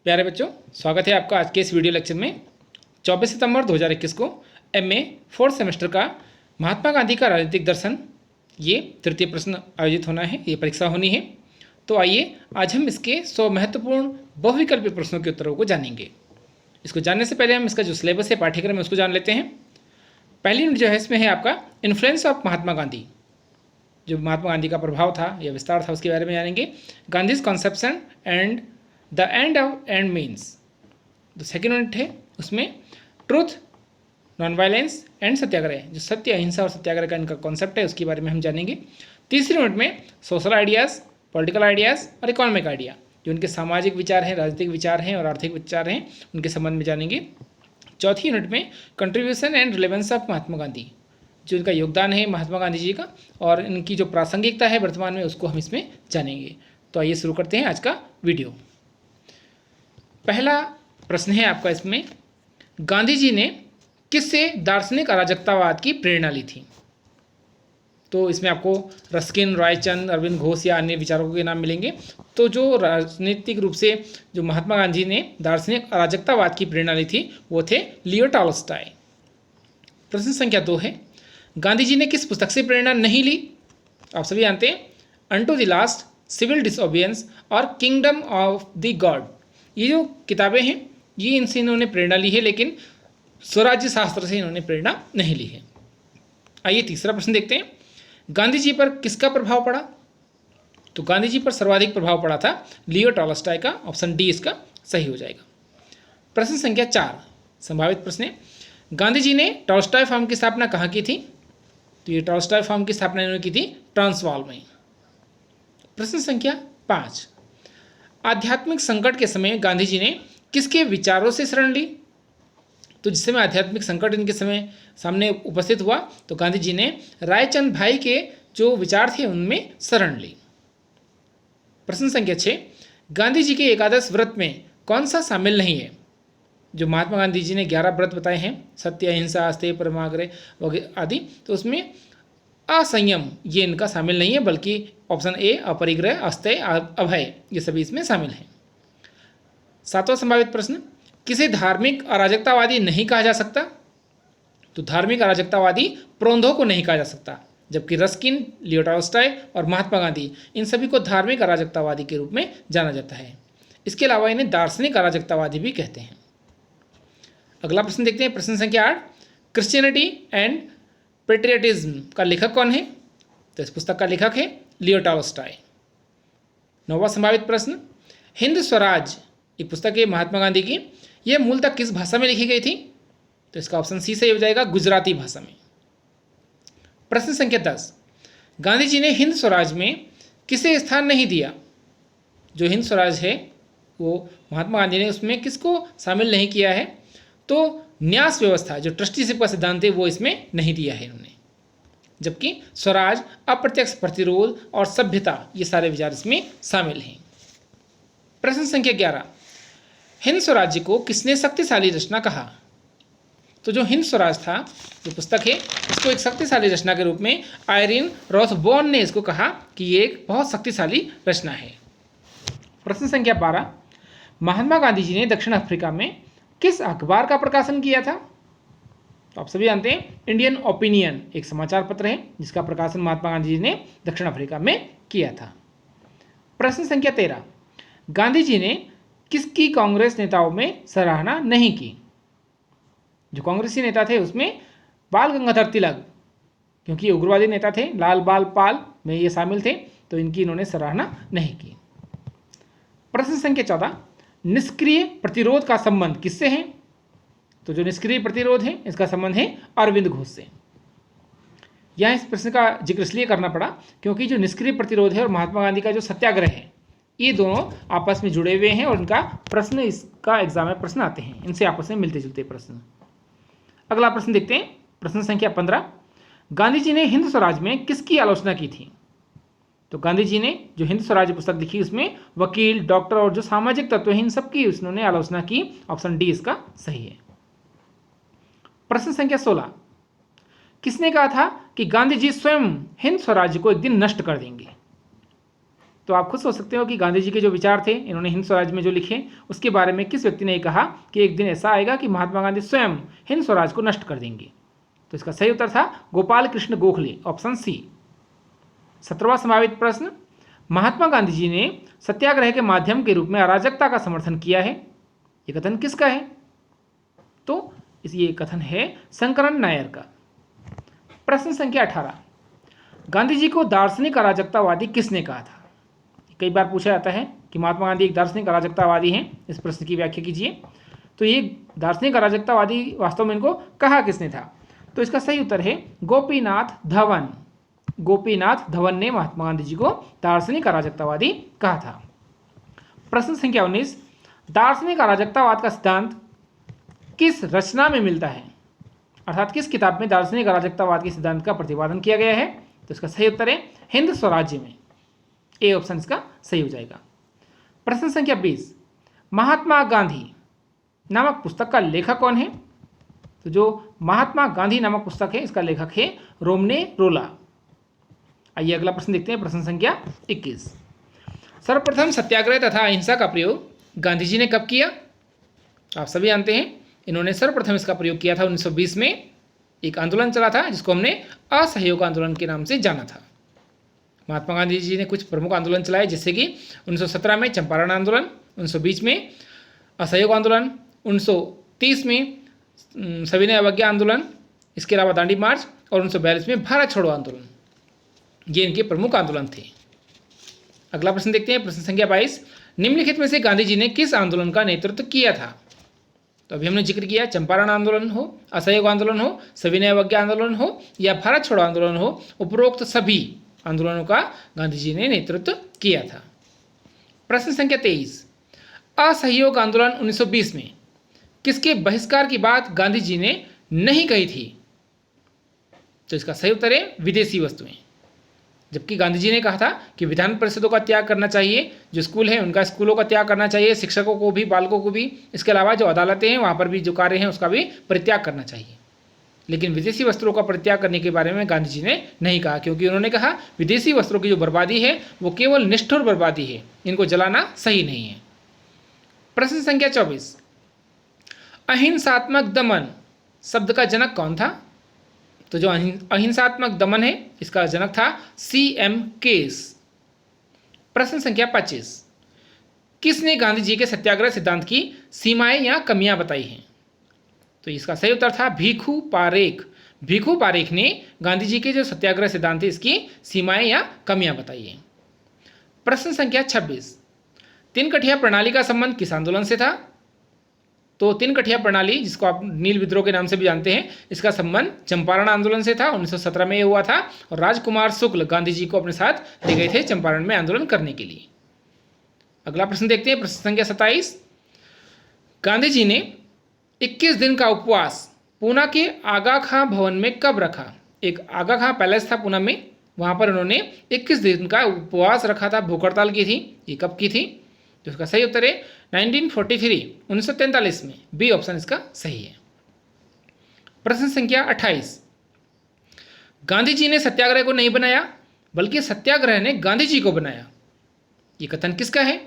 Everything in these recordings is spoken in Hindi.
प्यारे बच्चों, स्वागत है आपका आज के इस वीडियो लेक्चर में। 24 सितंबर 2021 को एमए 4th सेमेस्टर का महात्मा गांधी का राजनीतिक दर्शन ये तृतीय प्रश्न आयोजित होना है, ये परीक्षा होनी है। तो आइए आज हम इसके 100 महत्वपूर्ण बहुविकल्पी प्रश्नों के उत्तरों को जानेंगे। इसको जानने से पहले हम इसका जो सिलेबस है, पाठ्यक्रम है, उसको जान लेते हैं। पहली यूनिट जो है इसमें है आपका इन्फ्लुएंस ऑफ महात्मा गांधी, जो महात्मा गांधी का प्रभाव था या विस्तार था उसके बारे में जानेंगे। Gandhi's conception and the end of and means, जो सेकेंड यूनिट है उसमें ट्रूथ, नॉन वायलेंस एंड सत्याग्रह, जो सत्य, अहिंसा और सत्याग्रह का इनका कॉन्सेप्ट है उसके बारे में हम जानेंगे। तीसरी यूनिट में सोशल आइडियाज़, पॉलिटिकल आइडियाज़ और इकोनॉमिक आइडिया, जो उनके सामाजिक विचार हैं, राजनीतिक विचार हैं और आर्थिक विचार हैं, उनके संबंध में जानेंगे। चौथी यूनिट में contribution and relevance of Mahatma Gandhi, जो इनका योगदान है महात्मा गांधी जी का और इनकी जो प्रासंगिकता है वर्तमान में, उसको हम इसमें जानेंगे। तो आइए शुरू करते हैं आज का वीडियो। पहला प्रश्न है आपका इसमें, गांधी जी ने किससे दार्शनिक अराजकतावाद की प्रेरणा ली थी? तो इसमें आपको रस्किन, रायचंद, अरविंद घोष या अन्य विचारकों के नाम मिलेंगे। तो जो राजनीतिक रूप से जो महात्मा गांधी ने दार्शनिक अराजकतावाद की प्रेरणा ली थी वो थे लियो टॉल्स्टॉय। प्रश्न संख्या 2 है, गांधी जी ने किस पुस्तक से प्रेरणा नहीं ली? आप सभी जानते हैं, अनटू द लास्ट, सिविल डिसओबियंस और किंगडम ऑफ द गॉड। ये जो किताबें हैं ये इनसे इन्होंने प्रेरणा ली है, लेकिन स्वराज्य शास्त्र से इन्होंने प्रेरणा नहीं ली है। आइए तीसरा प्रश्न देखते हैं, गांधी जी पर किसका प्रभाव पड़ा? तो गांधी जी पर सर्वाधिक प्रभाव पड़ा था लियो टॉल्स्टॉय का। ऑप्शन डी इसका सही हो जाएगा। प्रश्न संख्या 4 संभावित प्रश्न है, गांधी जी ने टॉल्स्टॉय फार्म की स्थापना कहाँ की थी? तो ये टॉल्स्टॉय फार्म की स्थापना इन्होंने की थी ट्रांसवाल में। प्रश्न संख्या 5, आध्यात्मिक संकट के समय गांधी जी ने किसके विचारों से शरण ली? तो जिस समय आध्यात्मिक संकट इनके समय सामने उपस्थित हुआ तो गांधी जी ने रायचंद भाई के जो विचार थे उनमें शरण ली। प्रश्न संख्या 6, गांधी जी के एकादश व्रत में कौन सा शामिल नहीं है? जो महात्मा गांधी जी ने 11 व्रत बताए हैं, सत्य, अहिंसा, अस्तेय, परमाग्रह वगैरह आदि, तो उसमें असंयम ये इनका शामिल नहीं है, बल्कि ऑप्शन ए अपरिग्रह, अस्तेय, अभय ये सभी इसमें शामिल हैं। 7वां संभावित प्रश्न, किसे धार्मिक अराजकतावादी नहीं कहा जा सकता? तो धार्मिक अराजकतावादी प्रोंधो को नहीं कहा जा सकता, जबकि रस्किन, लियो टॉल्स्टॉय और महात्मा गांधी इन सभी को धार्मिक अराजकतावादी के रूप में जाना जाता है। इसके अलावा इन्हें दार्शनिक अराजकतावादी भी कहते हैं। अगला प्रश्न देखते हैं, प्रश्न संख्या 8, क्रिश्चियनिटी एंड पेट्रियटिज्म का लेखक कौन है? तो इस पुस्तक का लेखक है लियो टॉल्स्टॉय। 9वां संभावित प्रश्न, हिंद स्वराज एक पुस्तक है महात्मा गांधी की, यह मूलतः किस भाषा में लिखी गई थी? तो इसका ऑप्शन सी सही हो जाएगा, गुजराती भाषा में। प्रश्न संख्या 10, गांधी जी ने हिंद स्वराज में किसे स्थान नहीं दिया? जो हिंद स्वराज है वो महात्मा गांधी ने उसमें किसको शामिल नहीं किया है? तो न्यास व्यवस्था, जो ट्रस्टीशिप का सिद्धांत है, वो इसमें नहीं दिया है इन्होंने, जबकि स्वराज, अप्रत्यक्ष प्रतिरोध और सभ्यता ये सारे विचार इसमें शामिल हैं। प्रश्न संख्या 11, हिंद स्वराज्य को किसने शक्तिशाली रचना कहा? तो जो हिंद स्वराज था, जो पुस्तक है, इसको एक शक्तिशाली रचना के रूप में आयरीन रॉथबोर्न ने इसको कहा कि ये एक बहुत शक्तिशाली रचना है। प्रश्न संख्या 12, महात्मा गांधी जी ने दक्षिण अफ्रीका में किस अखबार का प्रकाशन किया था? तो आप सभी जानते हैं, इंडियन ओपिनियन एक समाचार पत्र है जिसका प्रकाशन महात्मा गांधी जी ने दक्षिण अफ्रीका में किया था। प्रश्न संख्या 13, गांधी जी ने किसकी कांग्रेस नेताओं में सराहना नहीं की? जो कांग्रेसी नेता थे उसमें बाल गंगाधर तिलक, क्योंकि उग्रवादी नेता थे, लाल बाल पाल में ये शामिल थे, तो इनकी इन्होंने सराहना नहीं की। प्रश्न संख्या 14, निष्क्रिय प्रतिरोध का संबंध किससे है? तो जो निष्क्रिय प्रतिरोध है इसका संबंध है अरविंद घोष से। यहाँ इस प्रश्न का जिक्र इसलिए करना पड़ा क्योंकि जो निष्क्रिय प्रतिरोध है और महात्मा गांधी का जो सत्याग्रह है, ये दोनों आपस में जुड़े हुए हैं और इनका प्रश्न, इसका एग्जाम में प्रश्न आते हैं, इनसे आपस में मिलते जुलते प्रश्न। अगला प्रश्न देखते हैं, प्रश्न संख्या 15, गांधी जी ने हिंद स्वराज में किसकी आलोचना की थी? तो गांधी जी ने जो हिंद स्वराज पुस्तक लिखी उसमें वकील, डॉक्टर और जो सामाजिक तत्व हैं इन सबकी उन्होंने आलोचना की। ऑप्शन डी इसका सही है। प्रश्न संख्या 16, किसने कहा था कि गांधी जी स्वयं हिंद स्वराज्य को एक दिन नष्ट कर देंगे? तो आप खुद सोच सकते हो कि गांधी जी के जो विचार थे, इन्होंने हिंद स्वराज में जो लिखे, उसके बारे में किस व्यक्ति ने कहा कि एक दिन ऐसा आएगा कि महात्मा गांधी स्वयं हिंद स्वराज को नष्ट कर देंगे। तो इसका सही उत्तर था गोपाल कृष्ण गोखले, ऑप्शन सी। 17वां संभावित प्रश्न, महात्मा गांधी जी ने सत्याग्रह के माध्यम के रूप में अराजकता का समर्थन किया है, ये कथन किसका है? तो ये कथन है शंकरन नायर का। प्रश्न संख्या 18, गांधी जी को दार्शनिक अराजकतावादी किसने कहा था? कई बार पूछा जाता है कि महात्मा गांधी एक दार्शनिक अराजकतावादी हैं, इस प्रश्न की व्याख्या कीजिए। तो ये दार्शनिक अराजकतावादी वास्तव में इनको कहा किसने था? तो इसका सही उत्तर है गोपीनाथ धवन। गोपीनाथ धवन ने महात्मा गांधी जी को दार्शनिक अराजकतावादी कहा था। प्रश्न संख्या 19, दार्शनिक अराजकतावाद का सिद्धांत किस रचना में मिलता है? अर्थात किस किताब में दार्शनिक अराजकतावाद के सिद्धांत का प्रतिपादन किया गया है? तो इसका सही उत्तर है हिंद स्वराज्य में, ए ऑप्शन इसका सही हो जाएगा। प्रश्न संख्या 20, महात्मा गांधी नामक पुस्तक का लेखक कौन है? तो जो महात्मा गांधी नामक पुस्तक है, इसका लेखक है रोमने रोला। आइए अगला प्रश्न देखते हैं, प्रश्न संख्या 21, सर्वप्रथम सत्याग्रह तथा अहिंसा का प्रयोग गांधी जी ने कब किया? आप सभी जानते हैं, इन्होंने सर्वप्रथम इसका प्रयोग किया था 1920 में। एक आंदोलन चला था जिसको हमने असहयोग आंदोलन के नाम से जाना था। महात्मा गांधी जी ने कुछ प्रमुख आंदोलन चलाए, जैसे कि 1917 में चंपारण आंदोलन, 1920 में असहयोग आंदोलन, 1930 में सविनय अवज्ञा आंदोलन, इसके अलावा दांडी मार्च, और 1942 में भारत छोड़ो आंदोलन। ये इनके प्रमुख आंदोलन थे। अगला प्रश्न देखते हैं, प्रश्न संख्या 22, निम्नलिखित में से गांधी जी ने किस आंदोलन का नेतृत्व किया था? तो अभी हमने जिक्र किया, चंपारण आंदोलन हो, असहयोग आंदोलन हो, सविनय अवज्ञा आंदोलन हो या भारत छोड़ो आंदोलन हो, उपरोक्त सभी आंदोलनों का गांधी जी ने नेतृत्व किया था। प्रश्न संख्या 23, असहयोग आंदोलन 1920 में किसके बहिष्कार की बात गांधी जी ने नहीं कही थी? तो इसका सही उत्तर है विदेशी वस्तुएं। जबकि गांधी जी ने कहा था कि विधान परिषदों का त्याग करना चाहिए, जो स्कूल हैं उनका स्कूलों का त्याग करना चाहिए, शिक्षकों को भी, बालकों को भी, इसके अलावा जो अदालतें हैं वहाँ पर भी जो कार्य हैं उसका भी परित्याग करना चाहिए। लेकिन विदेशी वस्त्रों का परित्याग करने के बारे में गांधी जी ने नहीं कहा, क्योंकि उन्होंने कहा विदेशी वस्त्रों की जो बर्बादी है वो केवल निष्ठुर बर्बादी है, इनको जलाना सही नहीं है। प्रश्न संख्या 24, अहिंसात्मक दमन शब्द का जनक कौन था? तो जो अहिंसात्मक दमन है इसका जनक था C.M. केस। प्रश्न संख्या 25, किसने गांधी जी के सत्याग्रह सिद्धांत की सीमाएं या कमियां बताई हैं? तो इसका सही उत्तर था भीखू पारेख। भीखू पारेख ने गांधी जी के जो सत्याग्रह सिद्धांत है इसकी सीमाएं या कमियां बताई हैं। प्रश्न संख्या 26, तीन कठिया प्रणाली का संबंध किस आंदोलन से था? तो तीन कठिया प्रणाली, जिसको आप नील विद्रोह के नाम से भी जानते हैं, इसका संबंध चंपारण आंदोलन से था। 1917 में ये हुआ था और राजकुमार शुक्ल गांधी जी को अपने साथ ले गए थे चंपारण में आंदोलन करने के लिए। अगला प्रश्न देखते हैं, प्रश्न संख्या 27, गांधी जी ने 21 दिन का उपवास पूना के आगा खां भवन में कब रखा? एक आगा खां पैलेस था पूना में, वहाँ पर उन्होंने 21 दिन का उपवास रखा था, भूख हड़ताल की थी। ये कब की थी? तो इसका सही उत्तर है 1943, 1943 में, बी ऑप्शन इसका सही है। प्रश्न संख्या 28, गांधी जी ने सत्याग्रह को नहीं बनाया बल्कि सत्याग्रह ने गांधी जी को बनाया, ये कथन किसका है?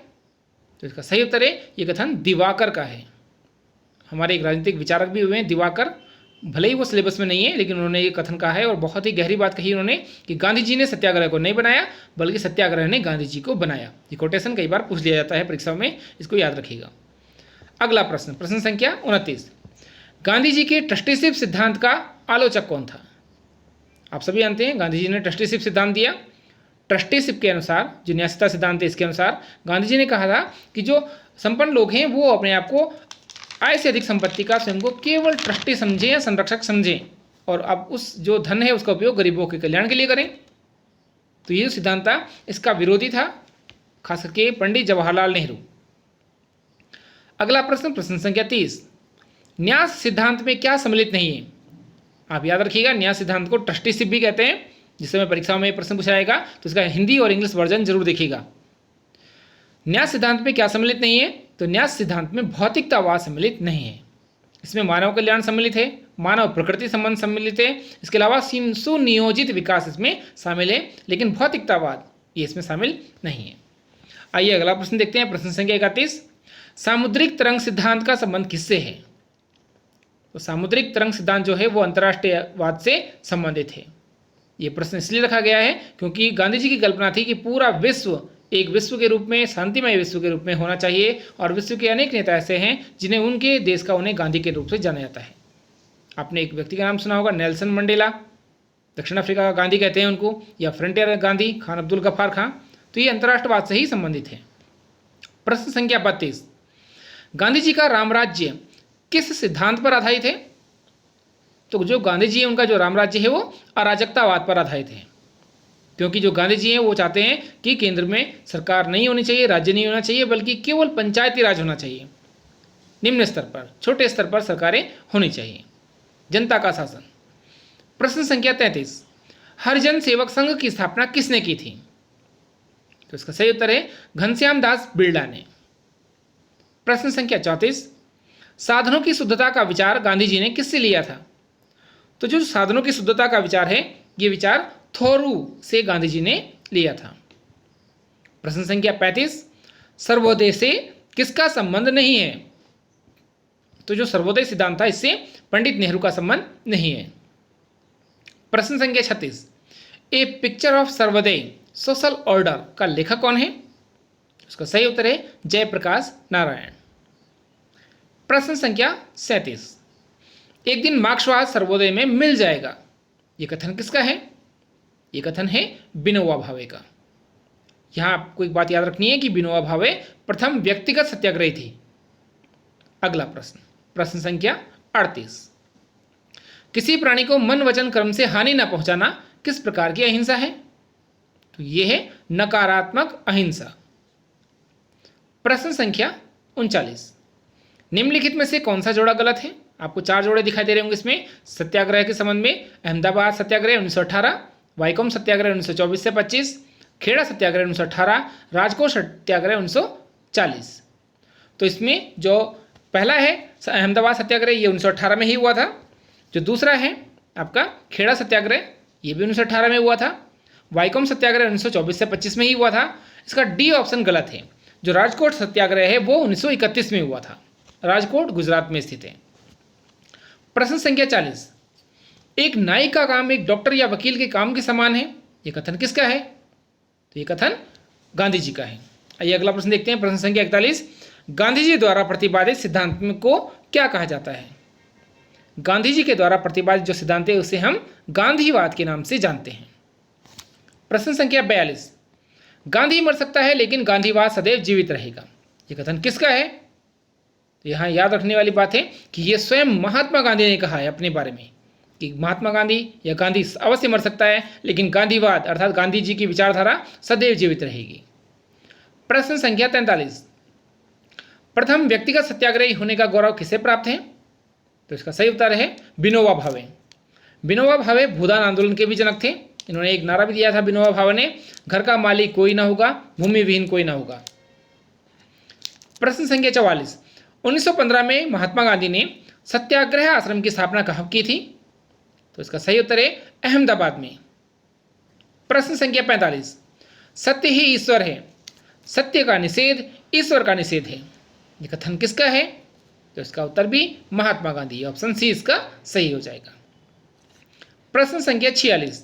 तो इसका सही उत्तर है ये कथन दिवाकर का है। हमारे एक राजनीतिक विचारक भी हुए हैं दिवाकर, भले ही वो सिलेबस में नहीं है लेकिन उन्होंने ये कथन कहा है और बहुत ही गहरी बात कही उन्होंने कि गांधी जी ने सत्याग्रह को नहीं बनाया बल्कि सत्याग्रह ने गांधी जी को बनाया। ये कोटेशन कई बार पूछ लिया जाता है परीक्षा में, इसको याद रखिएगा। अगला प्रश्न, प्रश्न संख्या 29, गांधी जी के ट्रस्टीशिप सिद्धांत का आलोचक कौन था? आप सभी जानते हैं गांधी जी ने ट्रस्टीशिप सिद्धांत दिया। ट्रस्टीशिप के अनुसार, जो न्यायिकता सिद्धांत है इसके अनुसार गांधी जी ने कहा था कि जो संपन्न लोग हैं वो अपने आप को आय से अधिक संपत्ति का स्वयं को केवल ट्रस्टी समझें या संरक्षक समझें और अब उस जो धन है उसका उपयोग गरीबों के कल्याण के लिए करें। तो ये जो सिद्धांत था इसका विरोधी था खास करके पंडित जवाहरलाल नेहरू। अगला प्रश्न, प्रश्न संख्या 30, न्यास सिद्धांत में क्या सम्मिलित नहीं है? आप याद रखिएगा न्यास सिद्धांत को ट्रस्टीशिप भी कहते हैं। जिस समय परीक्षा में प्रश्न पूछा जाएगा तो इसका हिंदी और इंग्लिश वर्जन जरूर देखिएगा। न्यास सिद्धांत में क्या सम्मिलित नहीं है? तो न्यास सिद्धांत में भौतिकतावाद सम्मिलित नहीं है। इसमें मानव कल्याण सम्मिलित है, मानव प्रकृति संबंध सम्मिलित है, इसके अलावा सुनियोजित विकास इसमें शामिल है, लेकिन भौतिकतावाद ये इसमें शामिल नहीं है। आइए अगला प्रश्न देखते हैं। प्रश्न संख्या 31, सामुद्रिक तरंग सिद्धांत का संबंध किससे है? तो सामुद्रिक तरंग सिद्धांत जो है वो अंतर्राष्ट्रीयवाद से संबंधित है। ये प्रश्न इसलिए रखा गया है क्योंकि गांधी जी की कल्पना थी कि पूरा विश्व एक विश्व के रूप में, शांतिमय विश्व के रूप में होना चाहिए, और विश्व के अनेक नेता ऐसे हैं जिन्हें उनके देश का उन्हें गांधी के रूप से जाना जाता है। आपने एक व्यक्ति का नाम सुना होगा, नेल्सन मंडेला, दक्षिण अफ्रीका का गांधी कहते हैं उनको, या फ्रंटियर गांधी, खान अब्दुल गफ्फार खां। तो ये अंतर्राष्ट्रवाद से ही संबंधित है। प्रश्न संख्या 32, गांधी जी का रामराज्य किस सिद्धांत पर आधारित है? तो जो गांधी जी है उनका जो रामराज्य है वो अराजकतावाद पर आधारित है, क्योंकि जो गांधी जी हैं वो चाहते हैं कि केंद्र में सरकार नहीं होनी चाहिए, राज्य नहीं होना चाहिए, बल्कि केवल पंचायती राज होना चाहिए। निम्न स्तर पर, छोटे स्तर पर सरकारें होनी चाहिए, जनता का शासन। प्रश्न संख्या 33, हरिजन सेवक संघ की स्थापना किसने की थी? तो इसका सही उत्तर है घनश्याम दास बिरला ने। प्रश्न संख्या 34, साधनों की शुद्धता का विचार गांधी जी ने किससे लिया था? तो जो साधनों की शुद्धता का विचार है, ये विचार थोरू से गांधी जी ने लिया था। प्रश्न संख्या 35, सर्वोदय से किसका संबंध नहीं है? तो जो सर्वोदय सिद्धांत था इससे पंडित नेहरू का संबंध नहीं है। प्रश्न संख्या 36, a picture of Sarvodaya social order का लेखक कौन है? उसका सही उत्तर है जयप्रकाश नारायण। प्रश्न संख्या 37, एक दिन मार्क्सवाद सर्वोदय में मिल जाएगा, ये कथन किसका है? ये कथन है विनोबा भावे का। यहां आपको एक बात याद रखनी है कि विनोबा भावे प्रथम व्यक्तिगत सत्याग्रही थी। अगला प्रश्न, प्रश्न संख्या 38, किसी प्राणी को मन वचन कर्म से हानि न पहुंचाना किस प्रकार की अहिंसा है? तो यह है नकारात्मक अहिंसा। प्रश्न संख्या 39, निम्नलिखित में से कौन सा जोड़ा गलत है? आपको 4 जोड़े दिखाई दे रहे होंगे इसमें। सत्याग्रह के संबंध में अहमदाबाद सत्याग्रह 1918, वाइकोम सत्याग्रह 1924 से 25, खेड़ा सत्याग्रह 1918, राजकोट सत्याग्रह 1940। तो इसमें जो पहला है अहमदाबाद सत्याग्रह, ये 1918 में ही हुआ था। जो दूसरा है आपका खेड़ा सत्याग्रह, ये भी 1918 में हुआ था। वाइकोम सत्याग्रह 1924 से 25 में ही हुआ था। इसका डी ऑप्शन गलत है। जो राजकोट सत्याग्रह है वो 1931 में हुआ था। राजकोट गुजरात में स्थित है। प्रश्न संख्या 40, एक नाई का काम एक डॉक्टर या वकील के काम के समान है, यह कथन किसका है? तो यह कथन गांधी जी का है। आइए अगला प्रश्न देखते हैं। प्रश्न संख्या 41, गांधी जी द्वारा प्रतिपादित सिद्धांत को क्या कहा जाता है? गांधी जी के द्वारा प्रतिपादित जो सिद्धांत है उसे हम गांधीवाद के नाम से जानते हैं। प्रश्न संख्या 42, गांधी मर सकता है लेकिन गांधीवाद सदैव जीवित रहेगा, यह कथन किसका है? तो यहाँ याद रखने वाली बात है कि यह स्वयं महात्मा गांधी ने कहा है अपने बारे में कि महात्मा गांधी या गांधी अवश्य मर सकता है लेकिन गांधीवाद अर्थात गांधी जी की विचारधारा सदैव जीवित रहेगी। प्रश्न संख्या 43, प्रथम व्यक्तिगत सत्याग्रही होने का गौरव किसे प्राप्त है? तो इसका सही उत्तर है विनोबा भावे। विनोबा भावे भूदान आंदोलन के भी जनक थे। इन्होंने एक नारा भी दिया था विनोबा भावे ने, घर का मालिक कोई ना होगा, भूमि विहीन कोई ना होगा। प्रश्न संख्या 44, 1915 में महात्मा गांधी ने सत्याग्रह आश्रम की स्थापना कहाँ की थी? तो इसका सही उत्तर है अहमदाबाद में। प्रश्न संख्या 45, सत्य ही ईश्वर है, सत्य का निषेध ईश्वर का निषेध है, यह कथन किसका है? तो इसका उत्तर भी महात्मा गांधी, ऑप्शन सी इसका सही हो जाएगा। प्रश्न संख्या 46,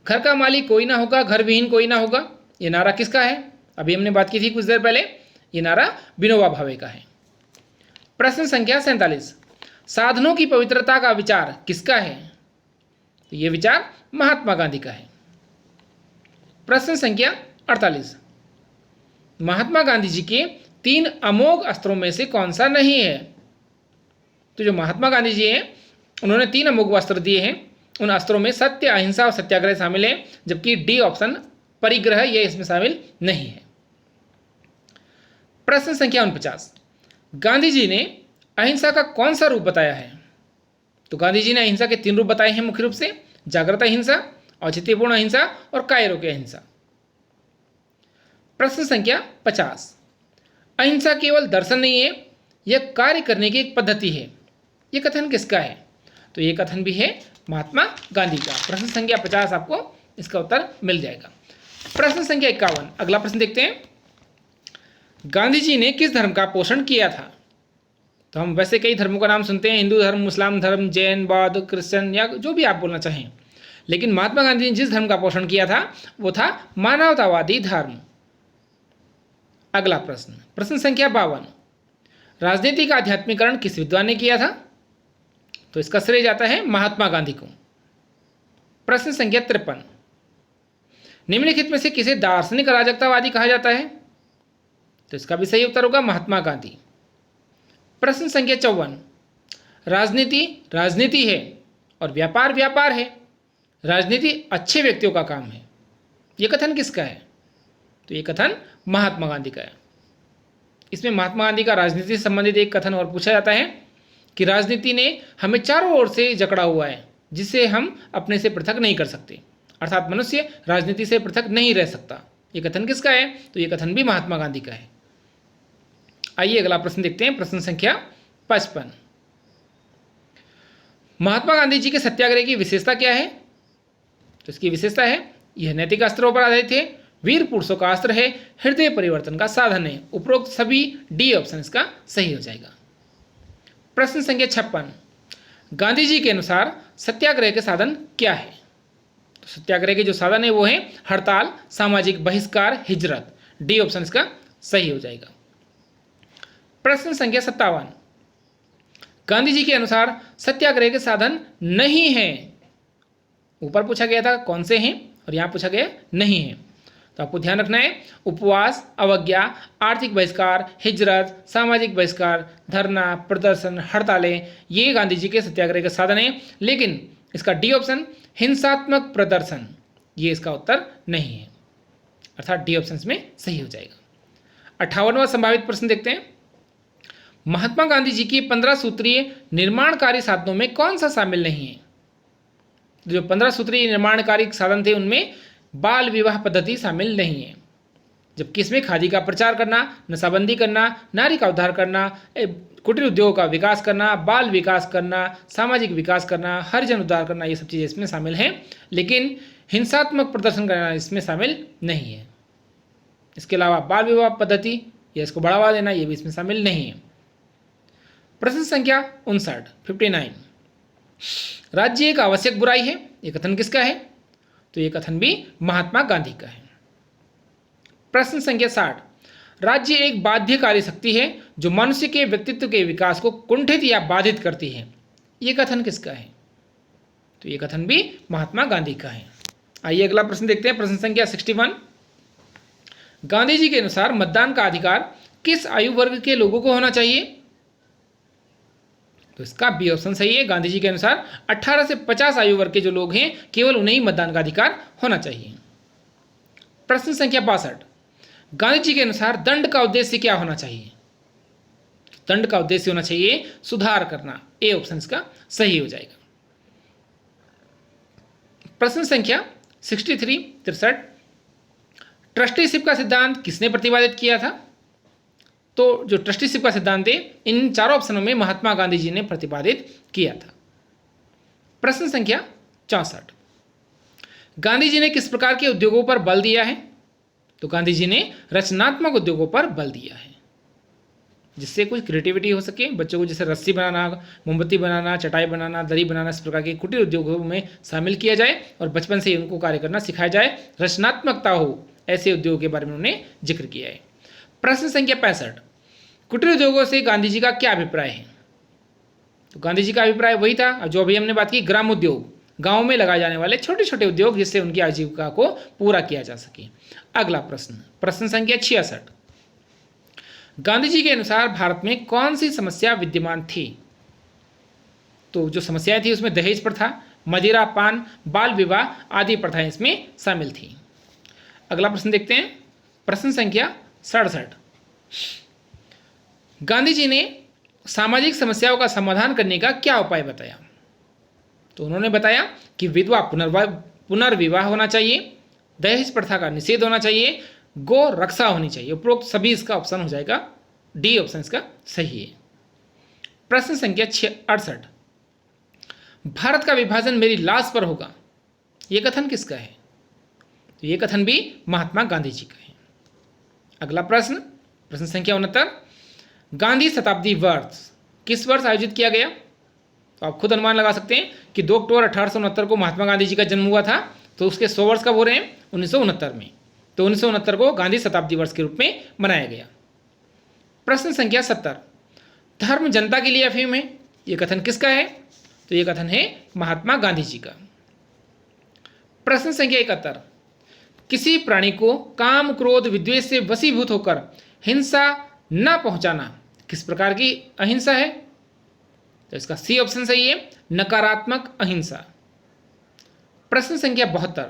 घर का मालिक कोई ना होगा, घर विहीन कोई ना होगा, यह नारा किसका है? अभी हमने बात की थी कुछ देर पहले, यह नारा विनोबा भावे का है। प्रश्न संख्या 47, साधनों की पवित्रता का विचार किसका है? तो यह विचार महात्मा गांधी का है। प्रश्न संख्या 48, महात्मा गांधी जी के 3 अमोघ अस्त्रों में से कौन सा नहीं है? तो जो महात्मा गांधी जी हैं उन्होंने 3 अमोघ अस्त्र दिए हैं। उन अस्त्रों में सत्य, अहिंसा और सत्याग्रह शामिल है, जबकि डी ऑप्शन परिग्रह ये इसमें शामिल नहीं है। प्रश्न संख्या 49, गांधी जी ने अहिंसा का कौन सा रूप बताया है? तो गांधी जी ने अहिंसा के 3 रूप बताए हैं मुख्य रूप से, जागृत अहिंसा, औचित्यपूर्ण अहिंसा और काय रोके अहिंसा। प्रश्न संख्या 50, अहिंसा केवल दर्शन नहीं है, यह कार्य करने की एक पद्धति है, यह कथन किसका है? तो यह कथन भी है महात्मा गांधी का। प्रश्न संख्या 50 आपको इसका उत्तर मिल जाएगा। प्रश्न संख्या 51, अगला प्रश्न देखते हैं। गांधी जी ने किस धर्म का पोषण किया था? तो हम वैसे कई धर्मों का नाम सुनते हैं, हिंदू धर्म, मुस्लिम धर्म, जैन, बौद्ध, क्रिश्चियन या जो भी आप बोलना चाहें, लेकिन महात्मा गांधी ने जिस धर्म का पोषण किया था वो था मानवतावादी धर्म। अगला प्रश्न, प्रश्न संख्या 52, राजनीति का आध्यात्मिकरण किस विद्वान ने किया था? तो इसका श्रेय जाता है महात्मा गांधी को। प्रश्न संख्या 53, निम्नलिखित में से किसे दार्शनिक अराजकतावादी कहा जाता है? तो इसका भी सही उत्तर होगा महात्मा गांधी। प्रश्न संख्या 54, राजनीति राजनीति है और व्यापार व्यापार है, राजनीति अच्छे व्यक्तियों का काम है, यह कथन किसका है? तो ये कथन महात्मा गांधी का है। इसमें महात्मा गांधी का राजनीति से संबंधित एक कथन और पूछा जाता है कि राजनीति ने हमें चारों ओर से जकड़ा हुआ है, जिससे हम अपने से पृथक नहीं कर सकते, अर्थात मनुष्य राजनीति से पृथक नहीं रह सकता। ये कथन किसका है? तो ये कथन भी महात्मा गांधी का है। आइए अगला प्रश्न देखते हैं, प्रश्न संख्या 55, महात्मा गांधी जी के सत्याग्रह की विशेषता क्या है? तो इसकी विशेषता है यह नैतिक अस्त्रों पर आधारित है, वीर पुरुषों का अस्त्र है, हृदय परिवर्तन का साधन है। उपरोक्त सभी डी ऑप्शन इसका सही हो जाएगा। प्रश्न संख्या 56, गांधी जी के अनुसार सत्याग्रह के साधन क्या है? तो सत्याग्रह के जो साधन है वो है हड़ताल, सामाजिक बहिष्कार, हिजरत। डी ऑप्शन इसका सही हो जाएगा। प्रश्न संख्या 57, गांधी जी के अनुसार सत्याग्रह के साधन नहीं है। ऊपर पूछा गया था कौन से हैं और यहां पूछा गया नहीं है, तो आपको ध्यान रखना है उपवास, अवज्ञा, आर्थिक बहिष्कार, हिजरत, सामाजिक बहिष्कार, धरना, प्रदर्शन, हड़तालें, ये गांधी जी के सत्याग्रह के साधन है। लेकिन इसका डी ऑप्शन हिंसात्मक प्रदर्शन, ये इसका उत्तर नहीं है, अर्थात डी ऑप्शन में सही हो जाएगा। 58वां संभावित प्रश्न देखते हैं, महात्मा गांधी जी की 15 सूत्रीय निर्माणकारी साधनों में कौन सा शामिल नहीं है? जो 15 सूत्रीय निर्माणकारी साधन थे उनमें बाल विवाह पद्धति शामिल नहीं है, जबकि इसमें खादी का प्रचार करना, नशाबंदी करना, नारी का उद्धार करना, कुटीर उद्योग का विकास करना, बाल विकास करना, सामाजिक विकास करना, हरिजन उद्धार करना, ये सब चीज़ें इसमें शामिल हैं। लेकिन हिंसात्मक प्रदर्शन करना इसमें शामिल नहीं है। इसके अलावा बाल विवाह पद्धति या इसको बढ़ावा देना, ये भी इसमें शामिल नहीं है। प्रश्न संख्या 59, राज्य एक आवश्यक बुराई है, ये कथन किसका है? तो ये कथन भी महात्मा गांधी का है। प्रश्न संख्या 60, राज्य एक बाध्यकारी शक्ति है जो मनुष्य के व्यक्तित्व के विकास को कुंठित या बाधित करती है, ये कथन किसका है? तो ये कथन भी महात्मा गांधी का है। आइए अगला प्रश्न देखते हैं, प्रश्न संख्या 61, गांधी जी के अनुसार मतदान का अधिकार किस आयु वर्ग के लोगों को होना चाहिए? तो इसका बी ऑप्शन सही है। गांधी जी के अनुसार 18 से 50 आयु वर्ग के जो लोग हैं केवल उन्हें ही मतदान का अधिकार होना चाहिए। प्रश्न संख्या 62, गांधी जी के अनुसार दंड का उद्देश्य क्या होना चाहिए? दंड का उद्देश्य होना चाहिए सुधार करना। ए ऑप्शन इसका सही हो जाएगा। प्रश्न संख्या 63, ट्रस्टीशिप का सिद्धांत किसने प्रतिपादित किया था? तो जो ट्रस्टीशिप का सिद्धांत है इन चारों ऑप्शनों में महात्मा गांधी जी ने प्रतिपादित किया था। प्रश्न संख्या 64, गांधी जी ने किस प्रकार के उद्योगों पर बल दिया है? तो गांधी जी ने रचनात्मक उद्योगों पर बल दिया है, जिससे कुछ क्रिएटिविटी हो सके। बच्चों को जैसे रस्सी बनाना, मोमबत्ती बनाना, चटाई बनाना, दरी बनाना, इस प्रकार के कुटीर उद्योगों में शामिल किया जाए और बचपन से ही उनको कार्य करना सिखाया जाए, रचनात्मकता हो, ऐसे उद्योगों के बारे में उन्होंने जिक्र किया है। प्रश्न संख्या 65, कुटीर उद्योगों से गांधी जी का क्या अभिप्राय है? तो गांधी जी का अभिप्राय वही था जो अभी हमने बात की, ग्राम उद्योग, गांव में लगाए जाने वाले छोटे छोटे उद्योग जिससे उनकी आजीविका को पूरा किया जा सके। अगला प्रश्न, प्रश्न संख्या 66, गांधी जी के अनुसार भारत में कौन सी समस्या विद्यमान थी? तो जो समस्याएं थी उसमें दहेज प्रथा, मदिरा पान, बाल विवाह आदि प्रथाएं इसमें शामिल थी। अगला प्रश्न देखते हैं, प्रश्न संख्या 67, गांधी जी ने सामाजिक समस्याओं का समाधान करने का क्या उपाय बताया? तो उन्होंने बताया कि विधवा पुनर्विवाह होना चाहिए, दहेज प्रथा का निषेध होना चाहिए, गौ रक्षा होनी चाहिए। उपरोक्त सभी इसका ऑप्शन हो जाएगा, डी ऑप्शन इसका सही है। प्रश्न संख्या 68, भारत का विभाजन मेरी लाश पर होगा, यह कथन किसका है? तो यह कथन भी महात्मा गांधी जी का है। अगला प्रश्न, प्रश्न संख्या 69, गांधी शताब्दी वर्ष किस वर्ष आयोजित किया गया? तो आप खुद अनुमान लगा सकते हैं कि 2 अक्टूबर 1869 को महात्मा गांधी जी का जन्म हुआ था, तो उसके 100 वर्ष कब हो रहे हैं? 1969 में। तो 1969 को गांधी शताब्दी वर्ष के रूप में मनाया गया। प्रश्न संख्या 70, धर्म जनता के लिए अफीम है, ये कथन किसका है? तो ये कथन है महात्मा गांधी जी का। प्रश्न संख्या 71, किसी प्राणी को काम क्रोध विद्वेष से वशीभूत होकर हिंसा न पहुंचाना किस प्रकार की अहिंसा है? तो इसका सी ऑप्शन सही है, नकारात्मक अहिंसा। प्रश्न संख्या 72,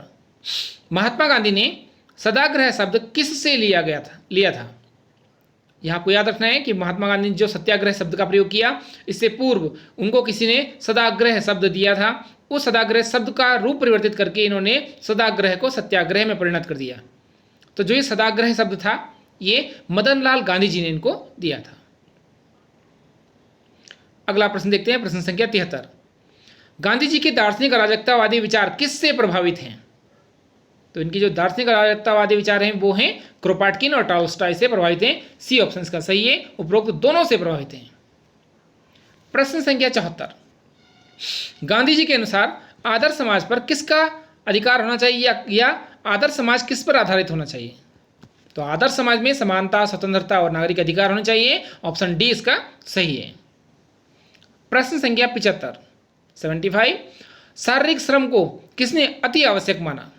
महात्मा गांधी ने सदाग्रह शब्द किस से लिया था? यहां आपको याद रखना है कि महात्मा गांधी ने जो सत्याग्रह शब्द का प्रयोग किया, इससे पूर्व उनको किसी ने सदाग्रह शब्द दिया था। उस सदाग्रह शब्द का रूप परिवर्तित करके इन्होंने सदाग्रह को सत्याग्रह में परिणत कर दिया। तो जो ये सदाग्रह शब्द था, ये मदन लाल गांधी जी ने इनको दिया था। अगला प्रश्न देखते हैं, प्रश्न संख्या 73, गांधी जी के दार्शनिक अराजकतावादी विचार किससे प्रभावित हैं? तो इनकी जो दार्शनिक अराजकतावादी विचार हैं वो हैं क्रोपाटकिन और टॉल्स्टॉय से प्रभावित हैं। सी ऑप्शन का सही है, उपरोक्त दोनों से प्रभावित हैं। प्रश्न संख्या 74, गांधी जी के अनुसार आदर्श समाज पर किसका अधिकार होना चाहिए या आदर्श समाज किस पर आधारित होना चाहिए? तो आदर्श समाज में समानता, स्वतंत्रता और नागरिक अधिकार होने चाहिए। ऑप्शन डी इसका सही है। प्रश्न संख्या 75, शारीरिक श्रम को किसने अति आवश्यक माना?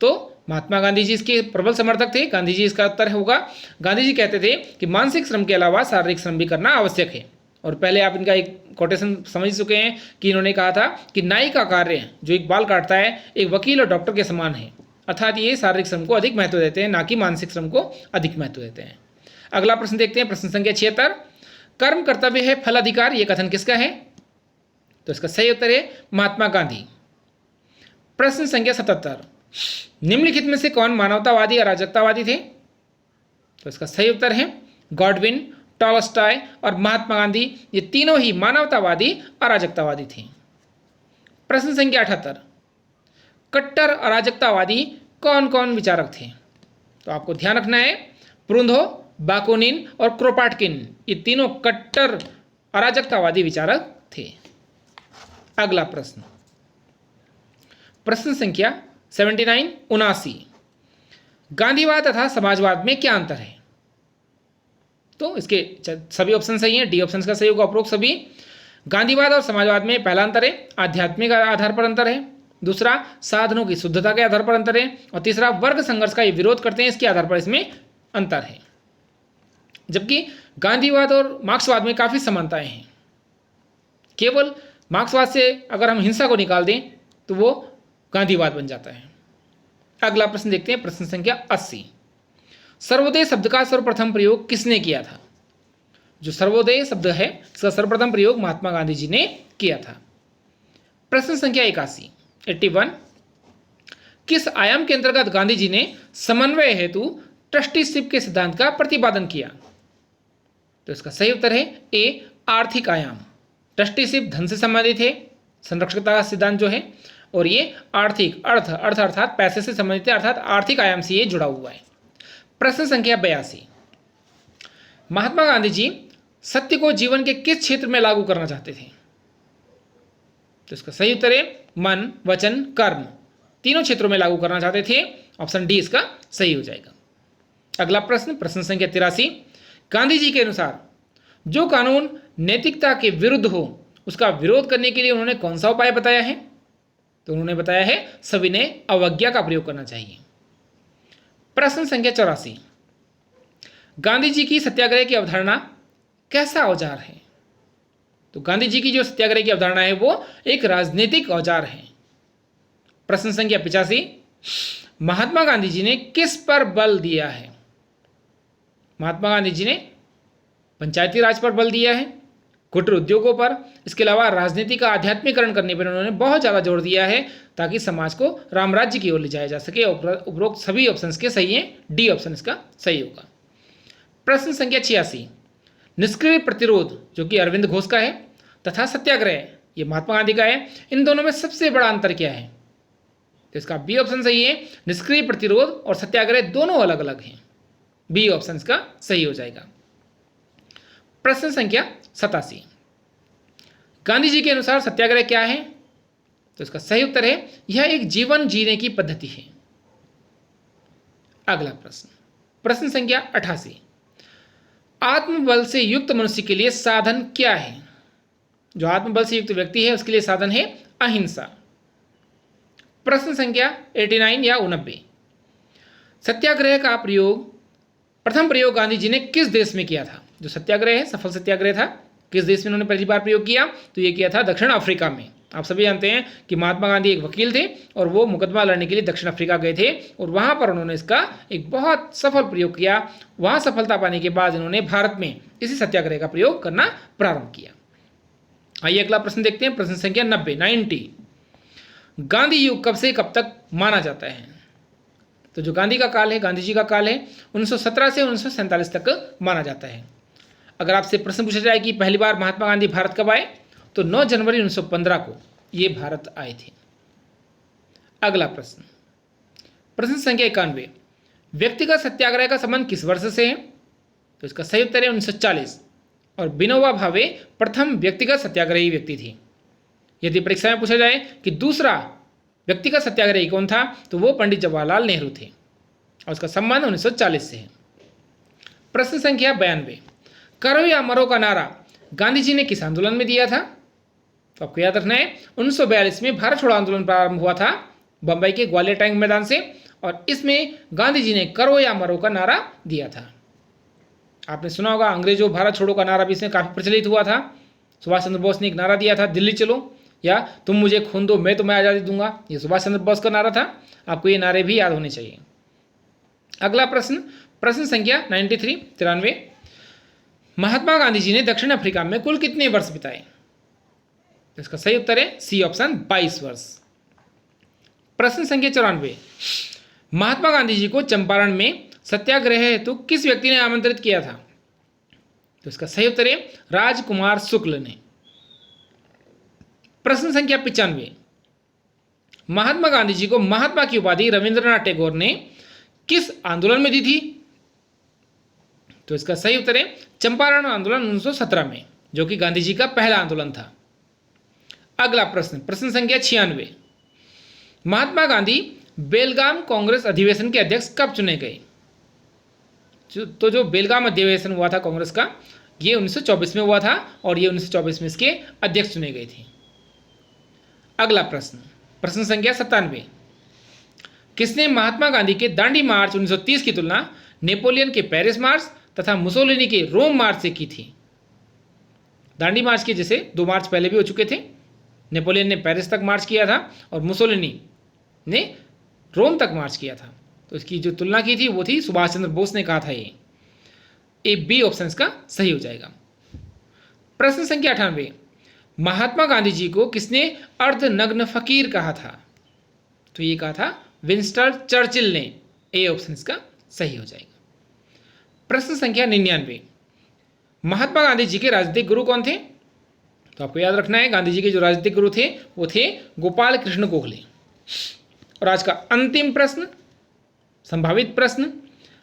तो महात्मा गांधी जी इसके प्रबल समर्थक थे। गांधी जी इसका उत्तर होगा, गांधी जी कहते थे कि मानसिक श्रम के अलावा शारीरिक श्रम भी करना आवश्यक है। और पहले आप इनका एक कोटेशन समझ चुके हैं कि इन्होंने कहा था कि नाई का कार्य जो एक बाल काटता है, एक वकील और डॉक्टर के समान है। अर्थात ये शारीरिक श्रम को अधिक महत्व देते हैं, ना कि मानसिक श्रम को अधिक महत्व देते हैं। अगला प्रश्न देखते हैं, प्रश्न संख्या 76, कर्म कर्तव्य है फल अधिकार, ये कथन किसका है? तो इसका सही उत्तर है महात्मा गांधी। प्रश्न संख्या 77, निम्नलिखित में से कौन मानवतावादी अराजकतावादी थे? तो इसका सही उत्तर है गॉडविन, टॉल्स्टॉय और महात्मा गांधी। ये तीनों ही मानवतावादी अराजकतावादी थे। प्रश्न संख्या 78, कट्टर अराजकतावादी कौन कौन विचारक थे? तो आपको ध्यान रखना है, प्रुंधो, बाकुनिन और क्रोपाटकिन, ये तीनों कट्टर अराजकतावादी विचारक थे। अगला प्रश्न, प्रश्न संख्या 79, गांधीवाद तथा समाजवाद में क्या अंतर है? तो इसके सभी ऑप्शन सही हैं, डी ऑप्शन का सही होगा उपरोक्त सभी। गांधीवाद और समाजवाद में पहला अंतर है आध्यात्मिक आधार पर अंतर है, दूसरा साधनों की शुद्धता के आधार पर अंतर है, और तीसरा वर्ग संघर्ष का ये विरोध करते हैं, इसके आधार पर इसमें अंतर है। जबकि गांधीवाद और मार्क्सवाद में काफ़ी समानताएं हैं। केवल मार्क्सवाद से अगर हम हिंसा को निकाल दें तो वो गांधीवाद बन जाता है। अगला प्रश्न देखते हैं, प्रश्न संख्या 80, सर्वोदय शब्द का सर्वप्रथम प्रयोग किसने किया था? जो सर्वोदय शब्द है इसका सर्वप्रथम प्रयोग महात्मा गांधी जी ने किया था। प्रश्न संख्या 81, किस आयाम के अंतर्गत गांधी जी ने समन्वय हेतु ट्रस्टीशिप के सिद्धांत का प्रतिपादन किया? तो इसका सही उत्तर है ए, आर्थिक आयाम। ट्रस्टीशिप धन से संबंधित है, संरक्षकता का सिद्धांत जो है, और ये आर्थिक अर्थ अर्थात पैसे से संबंधित है, अर्थात आर्थिक आयाम से ये जुड़ा हुआ है। प्रश्न संख्या 82, महात्मा गांधी जी सत्य को जीवन के किस क्षेत्र में लागू करना चाहते थे? तो इसका सही उत्तर है मन, वचन, कर्म, तीनों क्षेत्रों में लागू करना चाहते थे। ऑप्शन डी इसका सही हो जाएगा। अगला प्रश्न, प्रश्न संख्या 83, गांधी जी के अनुसार जो कानून नैतिकता के विरुद्ध हो उसका विरोध करने के लिए उन्होंने कौन सा उपाय बताया है? तो उन्होंने बताया है सविनय अवज्ञा का प्रयोग करना चाहिए। प्रश्न संख्या 84, गांधी जी की सत्याग्रह की अवधारणा कैसा औजार है? तो गांधी जी की जो सत्याग्रह की अवधारणा है वो एक राजनीतिक औजार है। प्रश्न संख्या 85, महात्मा गांधी जी ने किस पर बल दिया है? महात्मा गांधी जी ने पंचायती राज पर बल दिया है, कुटीर उद्योगों पर, इसके अलावा राजनीति का आध्यात्मिकरण करने पर उन्होंने बहुत ज़्यादा जोर दिया है ताकि समाज को रामराज्य की ओर ले जाया जा सके। उपरोक्त सभी ऑप्शंस के सही हैं, डी ऑप्शन इसका सही होगा। प्रश्न संख्या 86, निष्क्रिय प्रतिरोध जो कि अरविंद घोष का है तथा सत्याग्रह ये महात्मा गांधी का है, इन दोनों में सबसे बड़ा अंतर क्या है? तो इसका बी ऑप्शन सही है, निष्क्रिय प्रतिरोध और सत्याग्रह दोनों अलग अलग हैं। बी ऑप्शन इसका सही हो जाएगा। प्रश्न संख्या 87, गांधी जी के अनुसार सत्याग्रह क्या है? तो इसका सही उत्तर है यह एक जीवन जीने की पद्धति है। अगला प्रश्न, प्रश्न संख्या 88, आत्मबल से युक्त मनुष्य के लिए साधन क्या है? जो आत्मबल से युक्त व्यक्ति है उसके लिए साधन है अहिंसा। प्रश्न संख्या 89 या 89, सत्याग्रह का प्रथम प्रयोग गांधी जी ने किस देश में किया था? जो सत्याग्रह है, सफल सत्याग्रह था, किस देश में उन्होंने पहली बार प्रयोग किया? तो ये किया था दक्षिण अफ्रीका में। आप सभी जानते हैं कि महात्मा गांधी एक वकील थे और वो मुकदमा लड़ने के लिए दक्षिण अफ्रीका गए थे और वहां पर उन्होंने इसका एक बहुत सफल प्रयोग किया। वहां सफलता पाने के बाद इन्होंने भारत में इसी सत्याग्रह का प्रयोग करना प्रारंभ किया। आइए अगला प्रश्न देखते हैं, प्रश्न संख्या 90, गांधी युग कब से कब तक माना जाता है? तो जो गांधी का काल है, गांधी जी का काल है 1917 से 1947 तक माना जाता है। अगर आपसे प्रश्न पूछा जाए कि पहली बार महात्मा गांधी भारत कब आए, तो 9 जनवरी 1915 को ये भारत आए थे। अगला प्रश्न, प्रश्न संख्या 91, व्यक्तिगत सत्याग्रह का संबंध किस वर्ष से है? तो इसका सही उत्तर है 1940 और विनोबा भावे प्रथम व्यक्तिगत सत्याग्रही व्यक्ति थी। यदि परीक्षा में पूछा जाए कि दूसरा व्यक्तिगत सत्याग्रही कौन था, तो वो पंडित जवाहरलाल नेहरू थे और उसका संबंध 1940 से है। प्रश्न संख्या 92, करो या मरो का नारा गांधी जी ने किस आंदोलन में दिया था? तो आपको याद रखना है 1942 में भारत छोड़ो आंदोलन प्रारंभ हुआ था बंबई के ग्वालियर टैंक मैदान से और इसमें गांधी जी ने करो या मरो का नारा दिया था। आपने सुना होगा अंग्रेजों भारत छोड़ो का नारा भी इसमें काफ़ी प्रचलित हुआ था। सुभाष चंद्र बोस ने एक नारा दिया था, दिल्ली चलो, या तुम मुझे खून दो मैं तुम्हें आज़ादी दूंगा, ये सुभाष चंद्र बोस का नारा था। आपको ये नारे भी याद होने चाहिए। अगला प्रश्न, प्रश्न संख्या 93, महात्मा गांधी जी ने दक्षिण अफ्रीका में कुल कितने वर्ष बिताए? इसका सही उत्तर है सी ऑप्शन 22 वर्ष। प्रश्न संख्या 94, महात्मा गांधी जी को चंपारण में सत्याग्रह हेतु किस व्यक्ति ने आमंत्रित किया था? तो इसका सही उत्तर है राजकुमार शुक्ल ने। प्रश्न संख्या 95, महात्मा गांधी जी को महात्मा की उपाधि रविंद्रनाथ टैगोर ने किस आंदोलन में दी थी? तो इसका सही उत्तर है चंपारण आंदोलन 1917 में, जो कि गांधी जी का पहला आंदोलन था। अगला प्रश्न, प्रश्न संख्या 96, महात्मा गांधी बेलगाम कांग्रेस अधिवेशन के अध्यक्ष कब चुने गए? तो जो बेलगाम अधिवेशन हुआ था कांग्रेस का, ये 1924 में हुआ था और ये 1924 में इसके अध्यक्ष चुने गए थे। अगला प्रश्न, प्रश्न संख्या 97, किसने महात्मा गांधी के दांडी मार्च 1930 की तुलना नेपोलियन के पेरिस मार्च तथा मुसोलिनी के रोम मार्च से की थी? दांडी मार्च के जैसे 2 मार्च पहले भी हो चुके थे। नेपोलियन ने पेरिस तक मार्च किया था और मुसोलिनी ने रोम तक मार्च किया था। तो इसकी जो तुलना की थी वो थी सुभाष चंद्र बोस ने कहा था। ये बी ऑप्शन इसका सही हो जाएगा। प्रश्न संख्या 98, महात्मा गांधी जी को किसने अर्धनग्न फकीर कहा था? तो ये कहा था विंस्टन चर्चिल ने। ए ऑप्शन इसका सही हो जाएगा। प्रश्न संख्या 99, महात्मा गांधी जी के राजनीतिक गुरु कौन थे? तो आपको याद रखना है गांधी जी के जो राजनीतिक गुरु थे वो थे गोपाल कृष्ण गोखले। और आज का अंतिम प्रश्न, संभावित प्रश्न,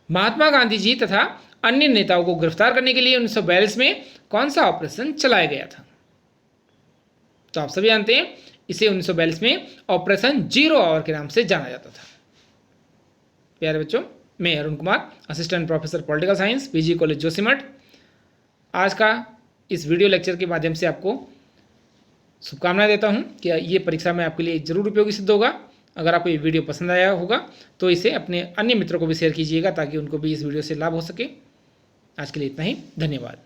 महात्मा गांधी जी तथा अन्य नेताओं को गिरफ्तार करने के लिए 1942 में कौन सा ऑपरेशन चलाया गया था? तो आप सभी जानते हैं इसे 1942 में ऑपरेशन 0 आवर के नाम से जाना जाता था। प्यारे बच्चों, मैं Arun Kumar, assistant professor political science, PG college Joshimath, आज का इस वीडियो लेक्चर के माध्यम से आपको शुभकामनाएं देता हूं कि ये परीक्षा में आपके लिए जरूर उपयोगी सिद्ध होगा। अगर आपको ये वीडियो पसंद आया होगा तो इसे अपने अन्य मित्रों को भी शेयर कीजिएगा ताकि उनको भी इस वीडियो से लाभ हो सके। आज के लिए इतना ही, धन्यवाद।